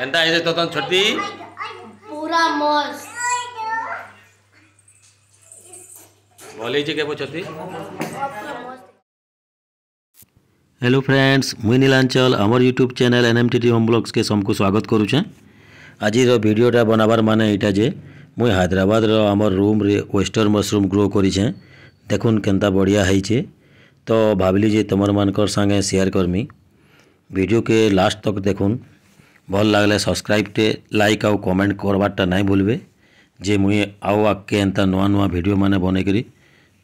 केनता है तो तन छोटी पूरा मस्त बोली जे केबो छोटी। हेलो फ्रेंड्स, मुई नीलांचल आमर यूट्यूब चैनल एनएमटीटी होम ब्लॉग्स के सबको स्वागत करुचे। आज वीडियोटा बनाबार माने यहाँ जे मुई हैदराबाद आमर रूम रे वेस्टर मशरूम ग्रो करिछे। देखुन केनता बढ़िया है तो भाविली जे तुमर मानकर संगे शेयर करमी। वीडियो के लास्ट तक देखुन, भल लगले सब्सक्राइब टे लाइक आउ कमेंट करवाटा नहीं भूलबे जे मुई आउ आगे एंता नुआ नुआ वीडियो माने बने करी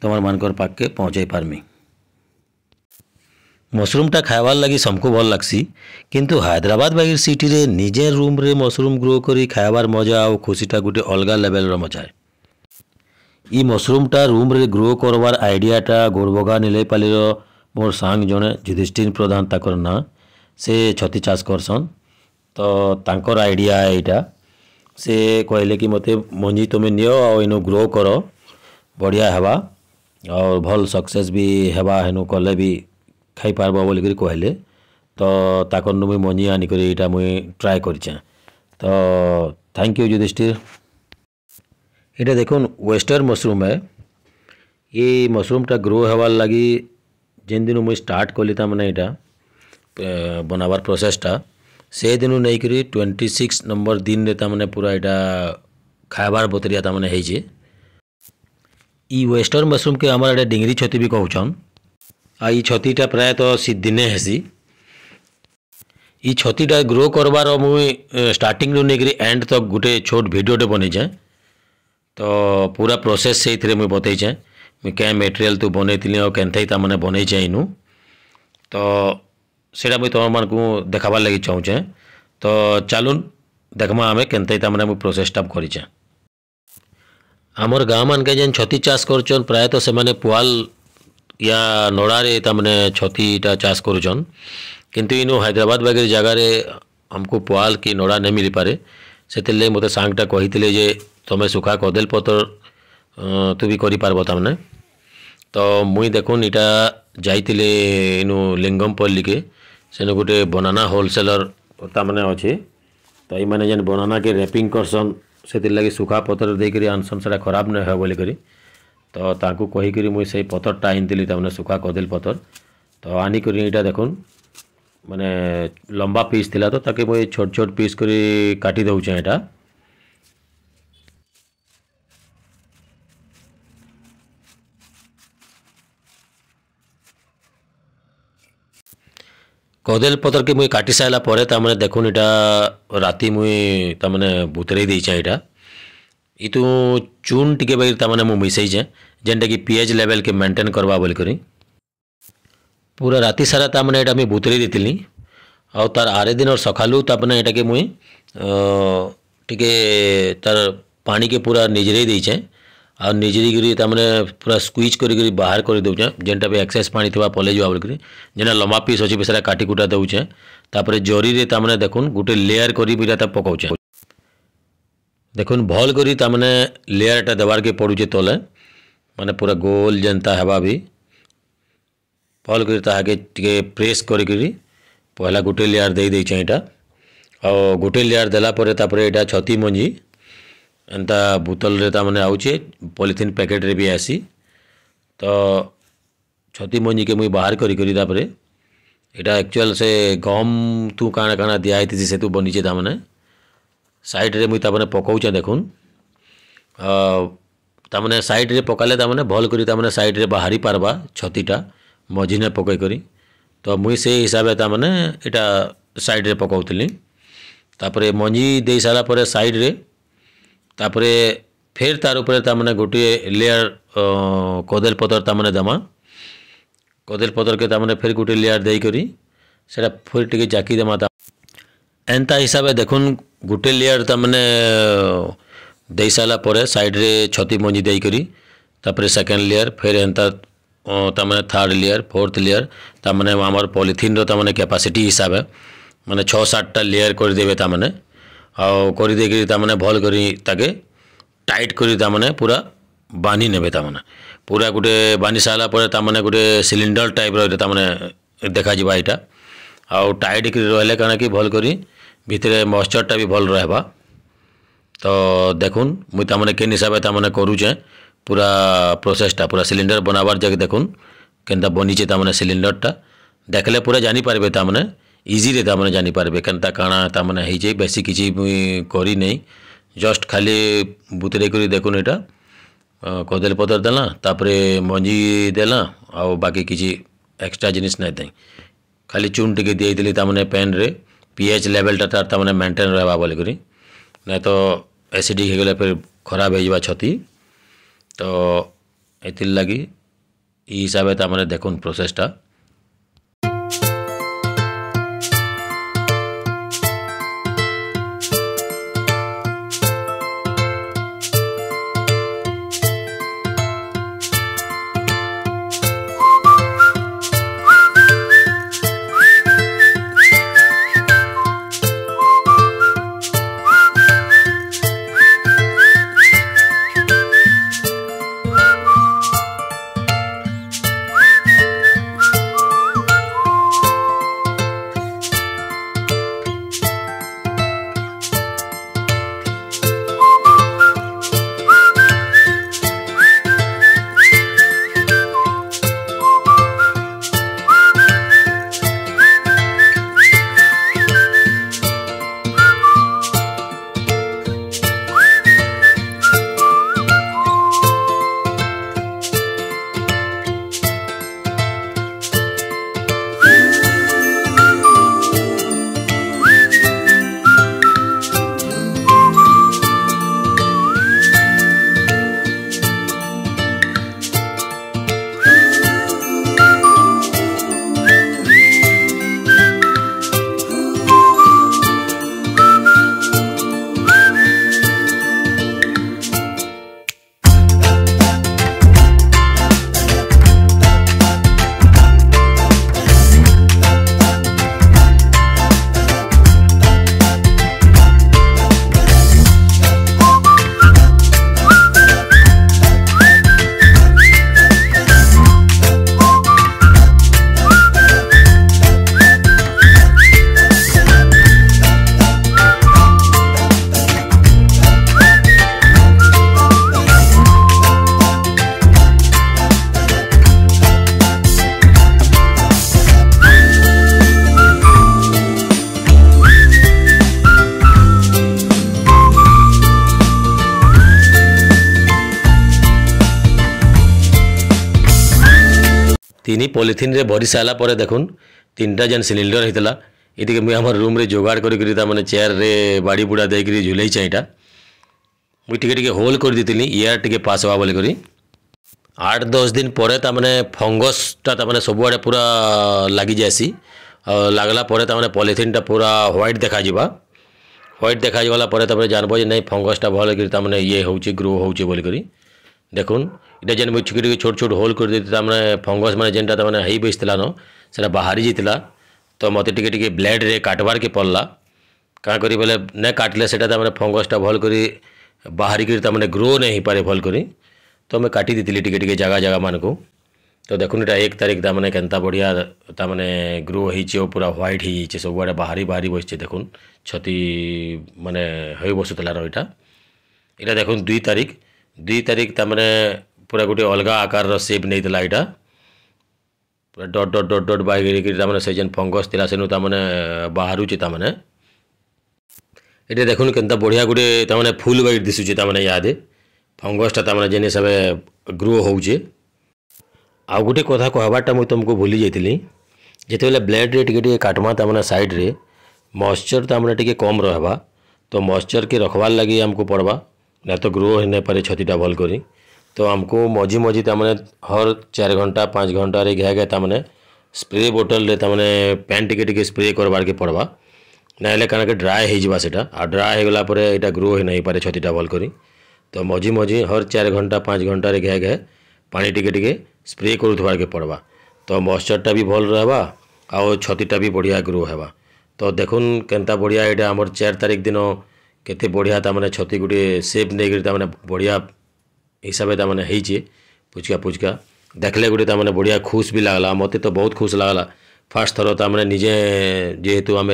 तुमर मानकर पाके पहुँचाई पारमी। मशरूमटा खाइबार लगी सबको भल लगसी, किंतु हैदराबाद बागिर सिटी रे निजे रूम रे मशरूम ग्रो करी खाइबार मजा और खुशीटा गोटे अलग लेवल रो मजा है। ई मशरूमटा रूम रे ग्रो करवार आइडियाटा गोरबगा नीलेपाली मोर सांग जने युधिष्ठिर प्रधान ताकर ना से छती चाष करसन। तो तांकर आइडिया है यहाँ से कहले कि मते मंजी तुम्हें नियो और इनो ग्रो करो बढ़िया हेबा और भल सक्सेस भी हेबा हेनु कले भी खाई पारबा बोल करी कहले। तो ताकर मुई मंजी आनिक यहाँ मुई ट्राए करिछे। तो थैंक यू युधिष्ठिर। ये देखुन वेस्टर मशरूम है। ये मशरूमटा ग्रो हेबार लगी जिन दिन मुई स्टार्ट कली मैंने यहाँ बनाबार प्रोसेसटा से दिन नहीं करी 26 नंबर दिन रे तामने पूरा यहाँ खाइबार बतरिया तामने है। ई वेस्टर मशरूम के आमर डिंगरी छती भी कहूछन। आ ई छतीटा प्राय तो दिने हेसी। ई छतीटा ग्रो करबार मुई स्टार्टिंग रू नहीं करी एंड तक गोटे छोट वीडियोटे बनईचे। तो पूरा प्रोसेस से इतरे मुई बतईचे मुई क्या मटेरियल तू बनई और केनथई तामने बनईचे इनू। तो सेटा मुई तुम मानकू देखाबार लगी चाहूचे। तो चलुन देखमा आमे केनथई तामने मुई प्रोसेसटा करिचे। आमर गाँव मानके जेन छती चाष करछन प्राय तो सेमाने पुआल या नड़ारे तामने छतीटा चाष करुछन, किंतु इनु हैदराबाद वगैरह जगह रे हमको पुआल की नड़ा नहीं मिल पारे। से मते सांगटा कही जे तुम्हें सुखा कदेल पतर तू भी करि पारबो तामने। तो मुई देखुन इटा जाइतिले इनु लिंगमपल्ली के सेन गोटे बनाना होलसेलर तामने अच्छे। तो ये जेन बनाना के रैपिंग करसन से लगे सुखा पतर देकर आनसन से खराब नहीं है बोली करी। तो ताकू कही करी मुई से पतरटा आनी तामने सुखा कदेल पतर। तो आनिक यहाँ देखुन माने लंबा पीस थिला तो ताके मुई छोट छोट पीस करी काटी दउचे। यहाँ कदेल पतर के मुई काटी सारा पर तामने देखुन यहाँ राति मुई तामने बुतरई देइछे। यहाँ इतु चून टिके बाई तामने मु मिसईचे जेनटा कि पीएच लेवल के मेंटेन करवा बोल करी पूरा राति सारा तामने यहाँ मुई बुतरई देतिली। और तार आरे दिन और सकालू तापने यहाँ के मुई टिके तार पानी के पूरा निजरई देइछे और निजरी करी तामने पूरा स्क्वीज करी बाहर कर दउचे जेनटा भी एक्सेस पानी थिबा पले जावा बोल करी जेना लंबा पीस अछि बेसरा काटी कुटा दउचे। तापरे जरी रे तामने देखुन गोटे लेयर करी बिरा ता पकाउचे। देखुन भल करी तामने लेयरटा देवार के पड़ुचे तले माने पूरा गोल जेनता हेबा भी भल करी ताहाके टिके प्रेस करी पहला गोटे लेयर दे देइछे। एटा और गोटे लेयर देला परे तापरे एटा छती मंजी एंता बोतल रे तामने आउचे पॉलिथीन पैकेट रे भी आसी। तो छती मंजी के मुई बाहर करी तापरे एटा एक्चुअल से गम तू काना काना दिया है से तू बनीचे तामने साइड रे मुई तामने पकाउचे। देखुन तामने साइड रे पकाले तामने भल करी तामने साइड रे बाहरी पारबा छतीटा मझी ने पकई करी। तो मुई से हिसाब से तामने एटा साइड रे पकाउतली। तापरे मंजी दे सारा परे साइड रे तापरे फिर तार ऊपर तामने गोटे लेयर कदेल पतर तामने दमा कदेल पतर के तामने फिर गोटे लेयर दे करी सेटा फिर टिके जाकी देमा। एंता हिसाब से देखुन गोटे लेयर तामने दे सारा परे साइड रे छती मंजी दे करी तापरे सेकेंड लेयर फिर एंता तामने थर्ड लेयर फोर्थ लेयर तामने आमर पॉलिथीन रो तामने कैपेसिटी हिसाब है माने 6-7टा लेयर कर देबे तामने और कर दे तामने भल करी ताके टाइट करी तामने पूरा बांधी नेबे तामने पूरा गोटे बांधी सारा पर तामने गोटे सिलिंडर टाइप रो तामने देखा जिबा एटा और टाइट करी रहले काना कि भल करी भितरे मॉइस्चरटा भी भल रहबा। तो देखुन मुई तामने केन हिसाब तामने करूचे पूरा प्रोसेसटा पूरा सिलिंडर बनाबार जगह देखुन केनता बनीचे तामने सिलिंडरटा देखले पूरा जानी पारबे तामने इजी रे तामने जानी पारबे केनता काଣା तामने हेजे बेसी किछि मुई करी नहीं जस्ट खाली बुतरे करी देखुन एटा कदली पतर देला तापरे मंजी देला आ बाकी किछि एक्स्ट्रा जिनिस नहीं दे खाली चून टिके देइतली तामने पेन रे पीएच लेवल टा तामने मेंटेन रहबा बोली करी नहीं तो एसिडिक हो गले फिर खराब हो जावा छती। तो एथिर लगी ई हिसाब से मैंने देखुन प्रोसेसटा। तीन पॉलिथिन रे भरी सारा पर देखुन तीनटा जेन सिलिंडर होता ये मुझे आम रूम रे जोगाड़ कर चेयर रे बाड़ी बुड़ा देकर झुलई चाईटा मुझे टे होल कर दी एयर टे पास हवा बोली करी 8-10 दिन पर फंगसटा सबुआड़े पूरा लगी जासी लगला पॉलिथिन टा पूरा व्हाइट देखा व्हाइट देखा गला जानब नहीं फंगसटा भल कर ये हूँ ग्रो होचे बोली करी देखुन इटा जेन मुझे टिके छोट छोट होल कर देती फंगस मैंने जेनटा हई बसला न से बाहरी जाता तो मत टे ब्लेड रे काटबार के पड़ला क्या करी बोले नहीं काटले से फंगसटा भल कर बाहरी कर ग्रो नहीं पारे भल करी तो मैं काटी दी टे जगह जगह मान को तो देखुन इटा 1 तारीख तामने केनता बढ़िया तामने ग्रो हो पूरा व्हाइट हो सब आड़े बाहरी बाहरी बसचे देखुन छती माने हो बसुला रहा इटा देखुन 2 तारीख तामने पूरा गोटे अलग आकार सेप नहीं था यहाँ पूरा डट डट डट डट बाहर से जेन फंगस थी से बाहरुचे ये देखुन केनता बढ़िया गोटे फुल वाइट दिशुचे यादे फंगसटा जेन हिसाब ग्रो होचे। आउ गोटे कथा कहबाटा मुझे तुमको भूली जाइली जिते ब्लेड रे टिके काटमा साइड रे मॉइस्चर टिके कम रहबा तो मॉइस्चर के रखबार लगी आमको पड़वा ना तो ग्रो नहीं पारे छतीटा भल करी तो आमको मझी मझी हर 4 घंटा 5 घंटा रे घे घे स्प्रे बोतल रे पैन टिके स्प्रे करबार के पड़वा ना कारण ड्राए हो जावा सेटा आ ड्राए हो गला परे एटा ग्रो हो नहीं पारे छतीटा भल करी तो मझी मझी हर 4 घंटा 5 घंटा रे घे घे पानी टिके स्प्रे करुथबार के पड़वा तो मॉइस्चरटा भी भल रहबा आ छतीटा भी बढ़िया ग्रो हेबा। तो देखुन केनता बढ़िया एटा हमर 4 तारीख दिन केते बढ़िया छती गोटे सेप नहीं बढ़िया हिसाब से पुचका पुचका देखले गोटे बढ़िया खुश भी लगला मत तो बहुत खुश लगला फास्ट थर तामने निजे जेहेतु आम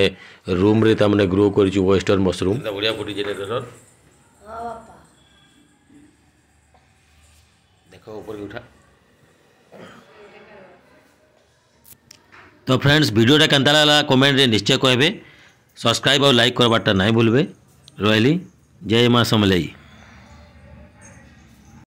रूम रे तामने ग्रो कर वेस्टर्न मशरूम बढ़िया फुटी जेनेटर देख ऊपर की उठा। तो फ्रेंड्स वीडियोटा केनता लागला कमेंट रे निश्चय कहबे। सब्सक्राइब और लाइक करवाटा नहीं भूलबे। रही जय माँ समलेई।